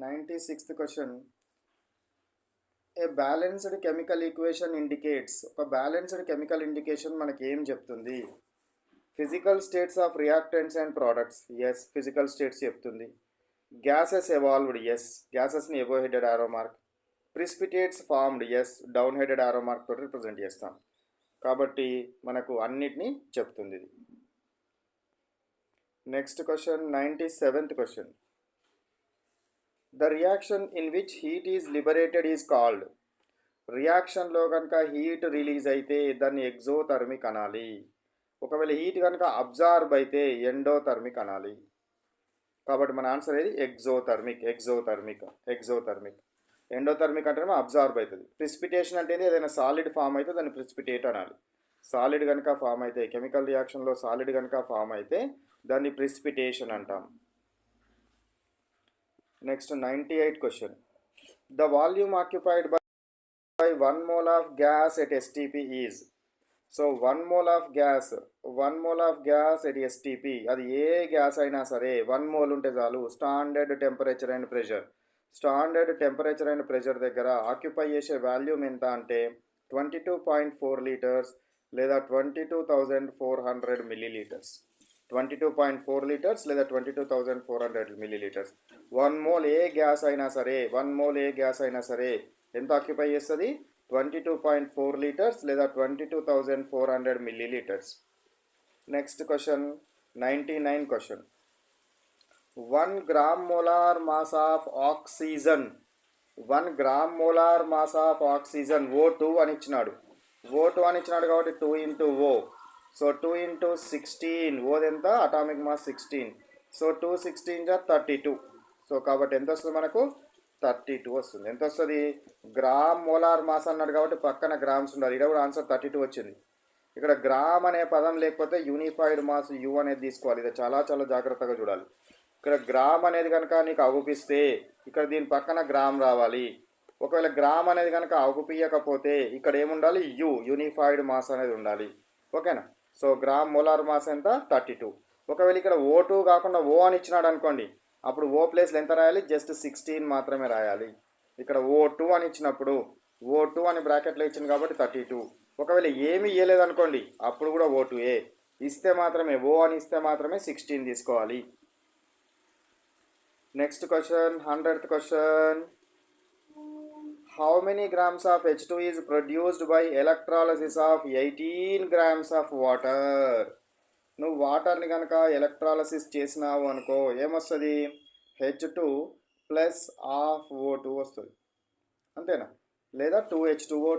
96th question. A balanced chemical equation indicates. ఒక balanced chemical indication మనకి ఏం చెప్తుంది? Physical states of reactants and products. Yes, physical states చెప్తుంది. Gases evolved. Yes, గ్యాసెస్ని above headed arrow mark. Precipitates formed. Yes, down headed arrow mark తోటి represent చేస్తాం. కాబట్టి మనకు అన్నిటినీ చెప్తుంది ఇది. Next question, 97th question. The reaction in which heat is liberated is called. రియాక్షన్లో కనుక హీట్ రిలీజ్ అయితే దాన్ని ఎగ్జోథర్మిక్ అనాలి. ఒకవేళ హీట్ కనుక అబ్జార్బ్ అయితే ఎండోథర్మిక్ అనాలి. కాబట్టి మన ఆన్సర్ ఏది? ఎగ్జోథర్మిక్. ఎండోథర్మిక్ అంటేనేమో అబ్జార్బ్ అవుతుంది. ప్రిసిపిటేషన్ అంటే ఏదైనా సాలిడ్ ఫామ్ అయితే దాన్ని ప్రిసిపిటేట్ అనాలి. సాలిడ్ కనుక ఫామ్ అయితే, కెమికల్ రియాక్షన్లో సాలిడ్ కనుక ఫామ్ అయితే దాన్ని ప్రిసిపిటేషన్ అంటాం. Next 98th question. The volume occupied by 1 mole of gas at STP is. So 1 mole of gas at STP, అది ఏ గ్యాస్ అయినా సరే 1 mole ఉంటే చాలు. స్టాండర్డ్ టెంపరేచర్ అండ్ ప్రెషర్ దగ్గర ఆక్యుపై చేసే వాల్యూమ్ ఎంత అంటే 22.4 లీటర్స్ లేదా 22,400 మిల్లీలీటర్స్. 22.4 లీటర్స్ లేదా 22,400 మిల్లీలీటర్స్. 1 mole ఏ గ్యాస్ అయినా సరే ఎంత ఆక్యుపై చేస్తుంది? 22.4 లీటర్స్ లేదా 22,400 millilitres. Next question, 99 question. 1 gram molar mass of oxygen. 1 gram molar mass of oxygen O2 అని ఇచ్చినాడు. కాబట్టి 2 ఇంటూ O. సో 2 ఇంటూ 16, ఓది ఎంత? Atomic mass 16. సో 2 16 32. సో కాబట్టి ఎంత వస్తుంది మనకు? 32 వస్తుంది. ఎంత వస్తుంది? గ్రామ్ మోలార్ మాస్ అన్నాడు కాబట్టి పక్కన గ్రామ్స్ ఉండాలి. ఇక్కడ కూడా ఆన్సర్ 32 వచ్చింది. ఇక్కడ గ్రామ్ అనే పదం లేకపోతే యూనిఫైడ్ మాస్ యు అనేది తీసుకోవాలి. ఇది చాలా జాగ్రత్తగా చూడాలి. ఇక్కడ గ్రామ్ అనేది కనుక నీకు అగుపిస్తే ఇక్కడ దీని పక్కన గ్రామ్ రావాలి. ఒకవేళ గ్రామ్ అనేది కనుక అగుపియకపోతే ఇక్కడ ఏముండాలి? యూనిఫైడ్ మాస్ అనేది ఉండాలి. ఓకేనా? సో గ్రామ్ మోలార్ మాస్ ఎంత? 32. ఒకవేళ ఇక్కడ O2 కాకుండా O అని ఇచ్చినాడు అనుకోండి, అప్పుడు O ప్లేస్లో ఎంత రాయాలి? జస్ట్ 16 మాత్రమే రాయాలి. ఇక్కడ O2 అని ఇచ్చినప్పుడు O2 అని బ్రాకెట్లో ఇచ్చింది కాబట్టి 32. ఒకవేళ ఏమీ ఇవ్వలేదు అనుకోండి, అప్పుడు కూడా O2ఏ ఇస్తే మాత్రమే, O అని ఇస్తే మాత్రమే 16 తీసుకోవాలి. Next question, 100th question. How many grams of H2 is produced by electrolysis of 18 grams of water? నువ్వు వాటర్ని కనుక ఎలక్ట్రాలసిస్ చేసినావు అనుకో ఏమొస్తుంది? H2 ప్లస్ హాఫ్ O2 వస్తుంది. అంతేనా? లేదా 2H2O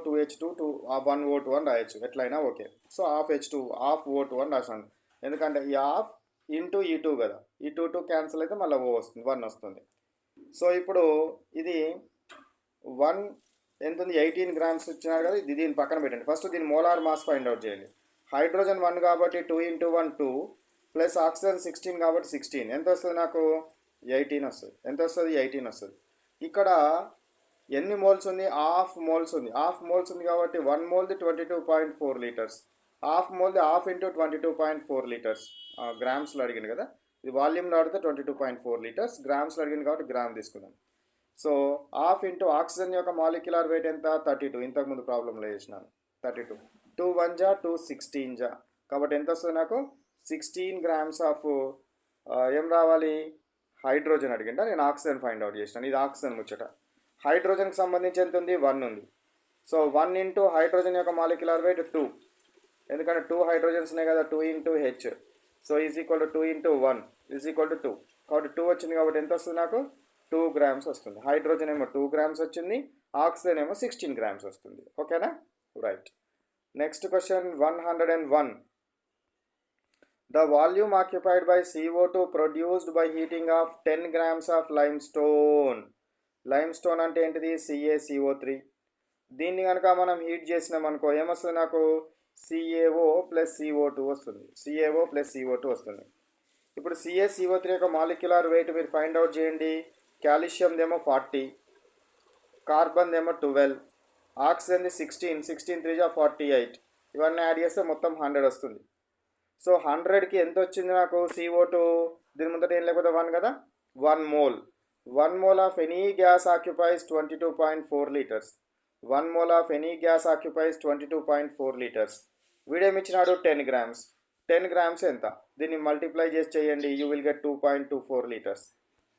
1O2 అని రాయొచ్చు, ఎట్లయినా okay. So half H2 half O2 అని రాసాను. ఎందుకంటే ఈ హాఫ్ ఇంటూ ఈ 2 కదా, ఈ 2 క్యాన్సిల్ అయితే మళ్ళీ O వస్తుంది, 1 వస్తుంది. సో ఇప్పుడు ఇది 1 ఎంత ఉంది? 18 గ్రామ్స్ ఇచ్చినారు కదా, దీని పక్కన పెట్టండి. ఫస్ట్ దీని మోలార్ మాస్ ఫైండ్ అవుట్ చేయండి. హైడ్రోజన్ 1 కాబట్టి 2 ఇంటూ 1 2 ప్లస్ ఆక్సిజన్ 16 కాబట్టి 16. ఎంత వస్తుంది నాకు? 18 వస్తుంది. ఎంత వస్తుంది? 18 వస్తుంది. ఇక్కడ ఎన్ని మోల్స్ ఉంది? హాఫ్ మోల్స్ ఉంది కాబట్టి 1 మోల్ది 22.4 లీటర్స్. హాఫ్ మోల్ది హాఫ్ ఇంటూ 22.4 లీటర్స్. గ్రామ్స్లో అడిగింది కదా, ఇది వాల్యూమ్లో అడిగితే 22.4 లీటర్స్, గ్రామ్స్లో అడిగింది కాబట్టి గ్రామ్ తీసుకుందాం. సో హాఫ్ ఇంటూ ఆక్సిజన్ యొక్క మాలిక్యులర్ వెయిట్ ఎంత? 32. ఇంతకుముందు ప్రాబ్లంలో వేసినాను 32. 2 1 జా 2 16 జా కాబట్టి ఎంత వస్తుంది నాకు? 16 గ్రామ్స్ ఆఫ్ ఏం రావాలి? హైడ్రోజన్ అడిగిందా, నేను ఆక్సిజన్ ఫైండ్ అవుట్ చేసినాను. ఇది ఆక్సిజన్ ముచ్చట. హైడ్రోజన్కి సంబంధించి ఎంత ఉంది? 1 ఉంది. సో 1 ఇంటూ హైడ్రోజన్ యొక్క మాలిక్యులర్ వెయిట్ 2, ఎందుకంటే 2 హైడ్రోజన్స్ ఉన్నాయి కదా, 2 into H. So is equal to 2 into 1 is equal to 2. కాబట్టి 2 వచ్చింది కాబట్టి ఎంత వస్తుంది నాకు? 2 గ్రామ్స్ వస్తుంది. హైడ్రోజన్ ఏమో 2 గ్రామ్స్ వచ్చింది, ఆక్సిజన్ ఏమో 16 గ్రామ్స్ వస్తుంది. ఓకేనా? Right. Next question, 101. The volume occupied by CO2 produced by heating of 10 grams of limestone. Limestone అంటే ఏంటిది? CaCO3. దీన్ని కనుక మనం హీట్ చేసినాం అనుకో ఏమొస్తుంది నాకు? CaO ప్లస్ CO2 వస్తుంది. ఇప్పుడు CaCO3 యొక్క మాలిక్యులర్ వెయిట్ మీరు ఫైండ్ అవుట్ చేయండి. కాల్షియం ఏమో 40, కార్బన్ ఏమో 12, ఆక్సిజన్ 16, 16 3 48. ఇవన్నీ యాడ్ చేస్తే మొత్తం 100 వస్తుంది. సో 100కి ఎంత వచ్చింది నాకు? CO2 దీని ముందట ఏం లేకపోతే 1 కదా, 1 mole. 1 mole of any gas occupies 22.4 liters. 1 mole of any gas occupies 22.4 liters. వీడేమి ఇచ్చినాడు 10 grams. 10 grams ఎంత? దీన్ని మల్టిప్లై చేసి చేయండి. You will get 2.24 liters.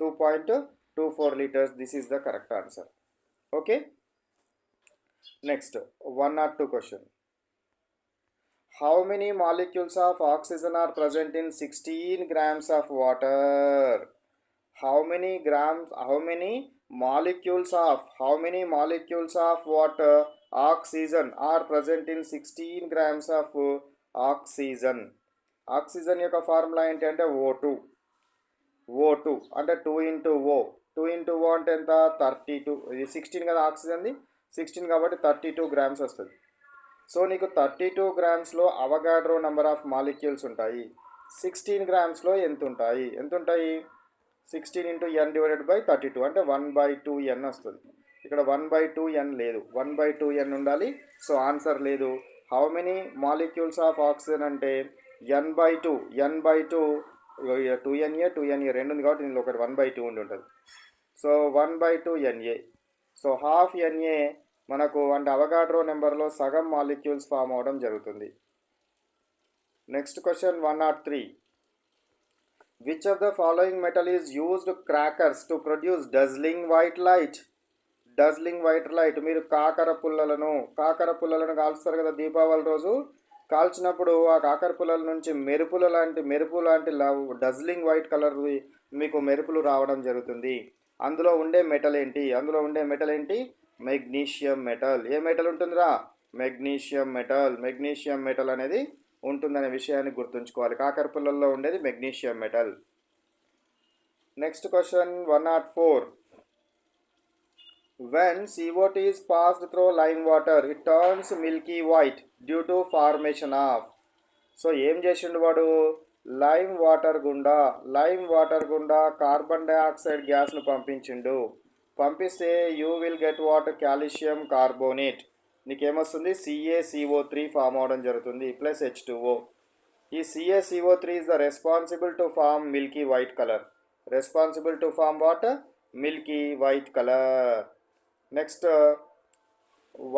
2.24 liters. This is the correct answer. Okay. Next, 102 question. How many molecules of oxygen are present in 16 grams of water? How many molecules of water oxygen are present in 16 grams of oxygen? Oxygen యొక్క formula ఏంటి అంటే O2 అంటే 2 into O. 2 into O అంటే ఎంత 32. ఇది 16 కదా ఆక్సిజన్ది, 16 కాబట్టి 32 grams వస్తుంది. సో నీకు 32 గ్రామ్స్లో అవగాడ్రో నెంబర్ ఆఫ్ మాలిక్యూల్స్ ఉంటాయి. 16 గ్రామ్స్లో ఎంత ఉంటాయి? 16 into n divided by 32 అంటే 1/2n వస్తుంది. ఇక్కడ 1/2n లేదు, 1/2n ఉండాలి. సో ఆన్సర్ లేదు. How many molecules of oxygen అంటే n/2 2na 2na రెండు ఉంది కాబట్టి దీనిలో ఒకటి 1/2 ఉండి ఉంటుంది. So 1/2na. So half na మనకు అంటే అవగాడ్రో నెంబర్లో సగం మాలిక్యూల్స్ ఫామ్ అవడం జరుగుతుంది. Next question 103. Which of the following metal is used crackers to produce dazzling white light? Dazzling white light. మీరు కాకర పుల్లలను కాల్స్తారు కదా దీపావళి రోజు. కాల్చినప్పుడు ఆ కాకర పుల్లల నుంచి మెరుపు లాంటి డజ్లింగ్ వైట్ కలర్ మీకు మెరుపులు రావడం జరుగుతుంది. అందులో ఉండే మెటల్ ఏంటి? Magnesium metal. ఏ మెటల్ ఉంటుందిరా? మెగ్నీషియం మెటల్ అనేది ఉంటుందనే విషయాన్ని గుర్తుంచుకోవాలి. కాకర పుల్లల్లో ఉండేది magnesium metal. Next question 104. When CO2 is passed through lime water, it turns milky white due to formation of. So ఏం చేసిండు వాడు? లైమ్ వాటర్ గుండా కార్బన్ డైఆక్సైడ్ గ్యాస్ను పంపిస్తే you will get what? Calcium carbonate. నీకేమొస్తుంది? CaCO3 ఫామ్ అవడం జరుగుతుంది plus H2O. ఈ CaCO3 is the responsible to form milky white color. Responsible to form what? Milky white color. Next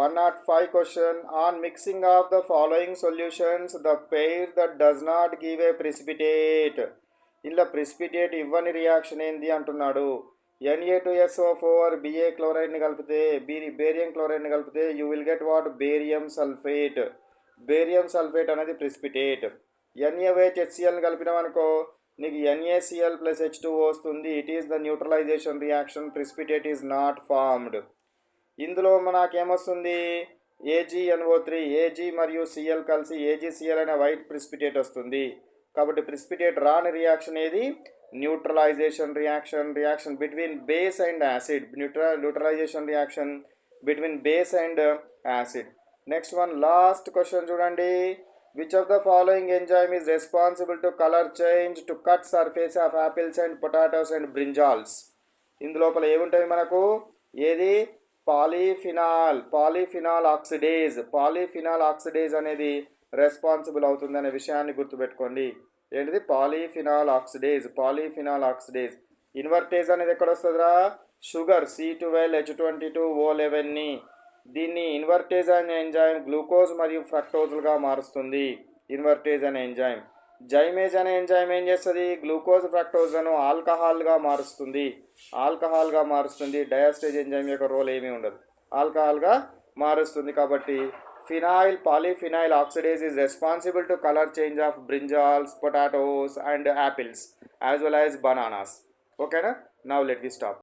105 question. On mixing of the following solutions, the pair that does not give a precipitate. ఇలా precipitate ఇవ్వని reaction ఏంది అంటున్నాడు. Na2SO4 Ba క్లోరైడ్ని కలిపితే barium క్లోరైడ్ని కలిపితే you will get what? Barium sulphate అనేది precipitate. NaOH కలిపినాం అనుకో నీకు NaCl plus H2O వస్తుంది. It is the neutralisation reaction. Precipitate is not formed. ఇందులో మనకేమొస్తుంది? AgNO3 Ag మరియు Cl కలిసి AgCl అనే వైట్ ప్రెసిపిటేట్ వస్తుంది. కాబట్టి ప్రెసిపిటేట్ రాని రియాక్షన్ ఏది? Neutralisation reaction between base and acid. Neutralisation reaction between base and acid. Next one last question చూడండి. Which of the following enzyme is responsible to colour change to cut surface of apples and potatoes and brinjals? ఇందులోపల ఏముంటుంది మనకు? ఏది? పాలీఫినాల్ oxidase అనేది responsible అవుతుందనే విషయాన్ని గుర్తుపెట్టుకోండి. ఏంటిది? పాలీఫినాల్ ఆక్సిడేజ్. ఇన్వర్టేజ్ అనేది ఎక్కడ వస్తుందిరా? షుగర్ C12H22O11ని దీన్ని ఇన్వర్టేజ్ అనే ఎంజైమ్ గ్లూకోజ్ మరియు ఫ్రక్టోజులుగా మారుస్తుంది. ఇన్వర్టేజ్ అనే ఎంజైమ్. జైమేజ్ అనే ఎంజైమ్ ఏం చేస్తుంది? గ్లూకోజ్ ఫ్రక్టోజ్ను ఆల్కహాల్గా మారుస్తుంది. డయాస్టేజ్ ఎంజైమ్ యొక్క రోల్ ఏమీ ఉండదు, ఆల్కహాల్గా మారుస్తుంది. కాబట్టి polyphenol oxidase is responsible to color change of brinjals, potatoes and apples as well as bananas. Okay na? Now let me stop.